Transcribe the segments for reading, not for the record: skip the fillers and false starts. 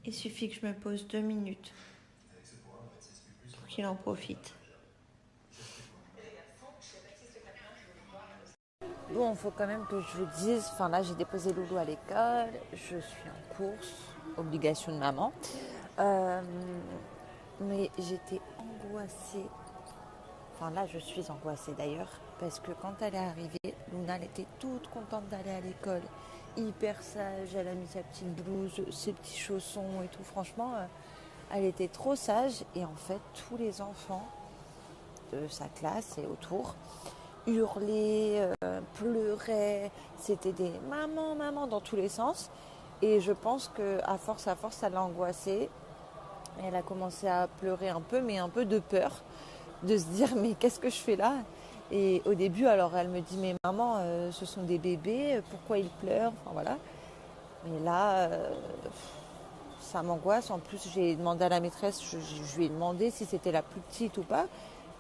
Il suffit que je me pose 2 minutes pour qu'il en profite. Bon, il faut quand même que je vous dise, enfin là j'ai déposé Loulou à l'école, je suis en course, obligation de maman. Euh, mais j'étais angoissée, enfin là je suis angoissée d'ailleurs, parce que quand elle est arrivée, Luna elle était toute contente d'aller à l'école, hyper sage, elle a mis sa petite blouse, ses petits chaussons et tout, franchement elle était trop sage et en fait tous les enfants de sa classe et autour hurlaient, pleuraient, c'était des maman, maman dans tous les sens. Et je pense qu'à force, ça l'a angoissée. Elle a commencé à pleurer un peu, mais un peu de peur, de se dire mais qu'est-ce que je fais là. Et au début, alors elle me dit mais maman, ce sont des bébés, pourquoi ils pleurent, enfin voilà. Mais là, ça m'angoisse. En plus, j'ai demandé à la maîtresse, je lui ai demandé si c'était la plus petite ou pas,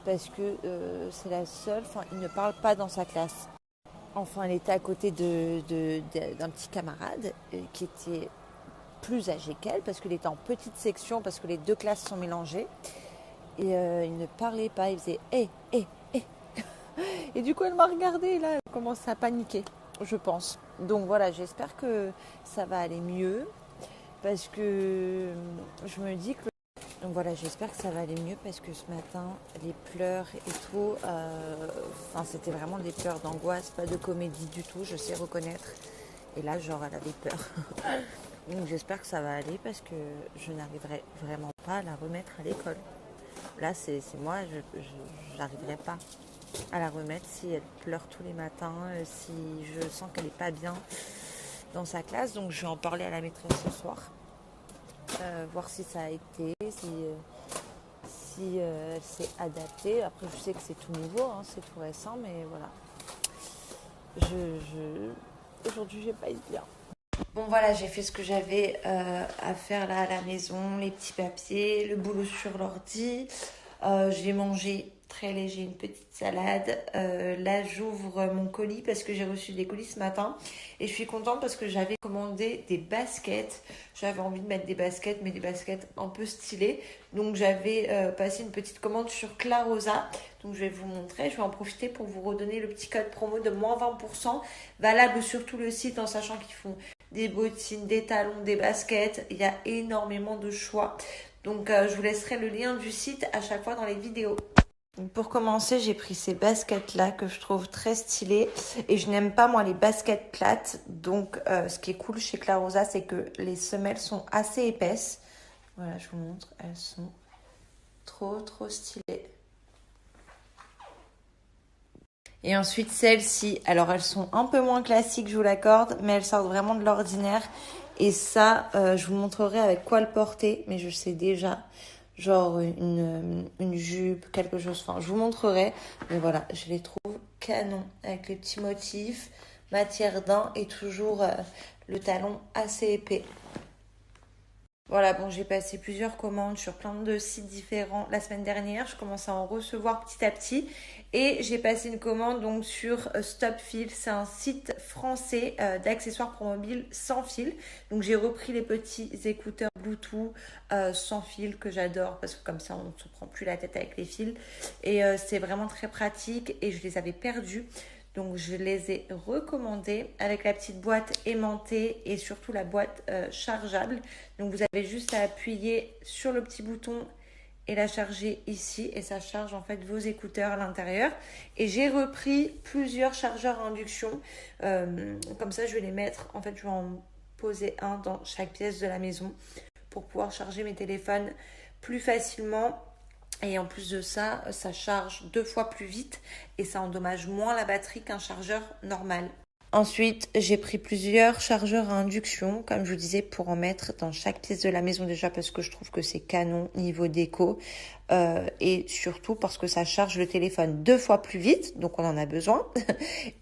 parce que c'est la seule, enfin, il ne parle pas dans sa classe. Enfin, elle était à côté d'un petit camarade qui était plus âgé qu'elle, parce qu'il était en petite section, parce que les deux classes sont mélangées. Et il ne parlait pas, il faisait hé, hé, hé. Et du coup, elle m'a regardée, là, elle commence à paniquer, je pense. Donc voilà, j'espère que ça va aller mieux, parce que je me dis que donc voilà, j'espère que ça va aller mieux parce que ce matin, les pleurs et tout, c'était vraiment des pleurs d'angoisse, pas de comédie du tout, je sais reconnaître. Et là, genre, elle avait peur. Donc j'espère que ça va aller parce que je n'arriverai vraiment pas à la remettre à l'école. Là, c'est moi, je n'arriverai pas à la remettre si elle pleure tous les matins, si je sens qu'elle n'est pas bien dans sa classe. Donc je vais en parler à la maîtresse ce soir. Voir si ça a été, si elle s'est adaptée. Après, je sais que c'est tout nouveau, hein, c'est tout récent, mais voilà. Aujourd'hui, j'ai pas été bien. Bon voilà, j'ai fait ce que j'avais à faire là à la maison, les petits papiers, le boulot sur l'ordi. J'ai mangé très léger, une petite salade. Là, j'ouvre mon colis parce que j'ai reçu des colis ce matin. Et je suis contente parce que j'avais commandé des baskets. J'avais envie de mettre des baskets, mais des baskets un peu stylées. Donc j'avais passé une petite commande sur Clarosa. Donc je vais vous montrer. Je vais en profiter pour vous redonner le petit code promo de moins 20%. Valable sur tout le site en sachant qu'ils font des bottines, des talons, des baskets. Il y a énormément de choix. Donc je vous laisserai le lien du site à chaque fois dans les vidéos. Donc, pour commencer, j'ai pris ces baskets-là que je trouve très stylées. Et je n'aime pas, moi, les baskets plates. Donc ce qui est cool chez Clarosa, c'est que les semelles sont assez épaisses. Voilà, je vous montre. Elles sont trop, trop stylées. Et ensuite, celles-ci, alors elles sont un peu moins classiques, je vous l'accorde, mais elles sortent vraiment de l'ordinaire. Et ça, je vous montrerai avec quoi le porter, mais je sais déjà, genre une jupe, quelque chose, enfin, je vous montrerai. Mais voilà, je les trouve canon, avec les petits motifs, matière daim et toujours le talon assez épais. Voilà, bon, j'ai passé plusieurs commandes sur plein de sites différents la semaine dernière. Je commence à en recevoir petit à petit. Et j'ai passé une commande donc sur Stopfil. C'est un site français d'accessoires pour mobile sans fil. Donc j'ai repris les petits écouteurs Bluetooth sans fil que j'adore parce que comme ça on ne se prend plus la tête avec les fils. Et c'est vraiment très pratique et je les avais perdus. Donc je les ai recommandés avec la petite boîte aimantée et surtout la boîte chargeable. Donc vous avez juste à appuyer sur le petit bouton et la charger ici et ça charge en fait vos écouteurs à l'intérieur. Et j'ai repris plusieurs chargeurs à induction. Comme ça je vais les mettre, en fait je vais en poser un dans chaque pièce de la maison pour pouvoir charger mes téléphones plus facilement. Et en plus de ça, ça charge 2 fois plus vite et ça endommage moins la batterie qu'un chargeur normal. Ensuite, j'ai pris plusieurs chargeurs à induction, comme je vous disais, pour en mettre dans chaque pièce de la maison déjà parce que je trouve que c'est canon niveau déco et surtout parce que ça charge le téléphone 2 fois plus vite, donc on en a besoin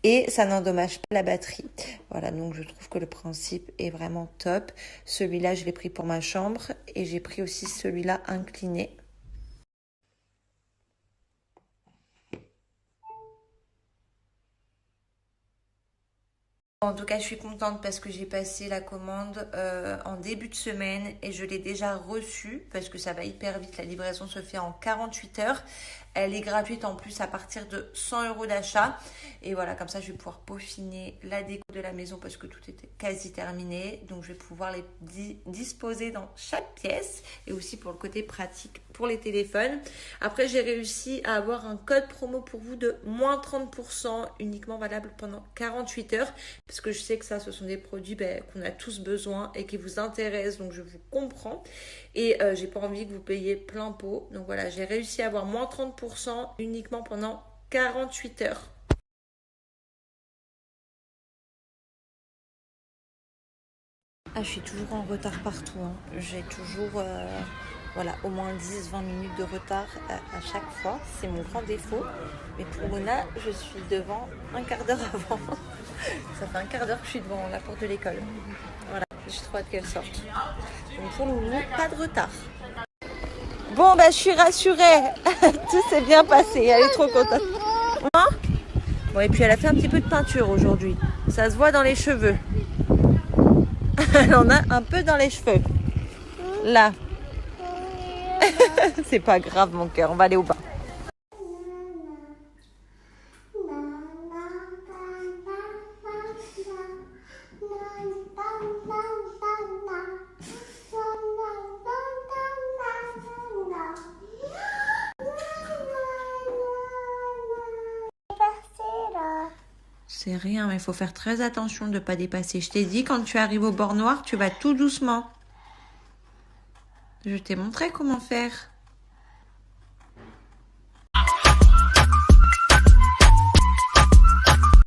et ça n'endommage pas la batterie. Voilà, donc je trouve que le principe est vraiment top. Celui-là, je l'ai pris pour ma chambre et j'ai pris aussi celui-là incliné. En tout cas, je suis contente parce que j'ai passé la commande en début de semaine et je l'ai déjà reçue parce que ça va hyper vite. La livraison se fait en 48 heures. Elle est gratuite en plus à partir de 100 € d'achat. Et voilà, comme ça, je vais pouvoir peaufiner la déco de la maison parce que tout était quasi terminé. Donc, je vais pouvoir les disposer dans chaque pièce et aussi pour le côté pratique pour les téléphones. Après, j'ai réussi à avoir un code promo pour vous de moins 30% uniquement valable pendant 48 heures parce que je sais que ça, ce sont des produits qu'on a tous besoin et qui vous intéressent. Donc, je vous comprends. Et j'ai pas envie que vous payiez plein pot. Donc voilà, j'ai réussi à avoir moins 30% uniquement pendant 48 heures. Ah, je suis toujours en retard partout. J'ai toujours voilà, au moins 10-20 minutes de retard à chaque fois. C'est mon grand défaut. Mais pour Mona, je suis devant un quart d'heure avant. Ça fait un quart d'heure que je suis devant la porte de l'école. Voilà, j'ai trop hâte qu'elle sorte. Donc pour Loulou, pas de retard. Bon, je suis rassurée. Tout s'est bien passé. Elle est trop contente. Hein? Bon, et puis elle a fait un petit peu de peinture aujourd'hui. Ça se voit dans les cheveux. Elle en a un peu dans les cheveux. Là. C'est pas grave, mon cœur. On va aller au bain. C'est rien, mais il faut faire très attention de ne pas dépasser. Je t'ai dit, quand tu arrives au bord noir, tu vas tout doucement. Je t'ai montré comment faire.